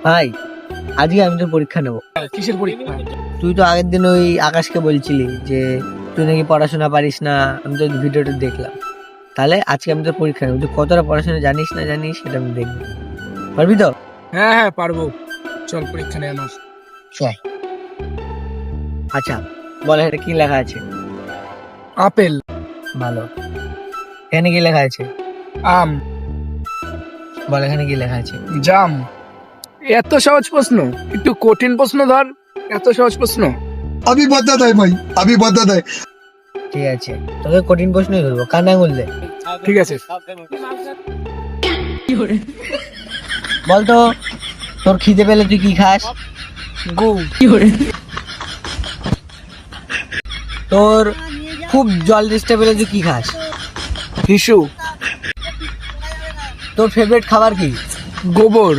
ভাই আজকে আমি তোর পরীক্ষা নেবো। কিসের পরীক্ষা? তুই তো আগের দিন ওই আকাশকে বলছিলি যে তুই নাকি পড়াশোনা পারিস না, আমি তো ভিডিওটা দেখলাম। তাহলে আজকে আমি তোর পরীক্ষা নেবো, তুই কতটা পড়াশোনা জানিস না জানিস সেটা আমি দেখবো। পারবি তো? হ্যাঁ হ্যাঁ পারবো, চল পরীক্ষা নেই আমার। চল। আচ্ছা বল, এটা কি লেখা আছে? আপেল। ভালো। এখানে কি লেখা আছে? আম। বল এখানে কি লেখা আছে? জাম। এত সহজ প্রশ্ন? একটু কঠিন প্রশ্ন ধর। এত সহজ প্রশ্ন? अभी बता दे भाई, अभी बता दे। ঠিক আছে, তোকে কঠিন প্রশ্নই ধরবো, কান আঙুল দে। ঠিক আছে। বল তো, তোর খিদে পেলে তুই কি খাস? গু। তোর খুব জল তেষ্টা পেলে তুই কি খাস? হিসু। তোর ফেভারিট খাবার কি? গোবর।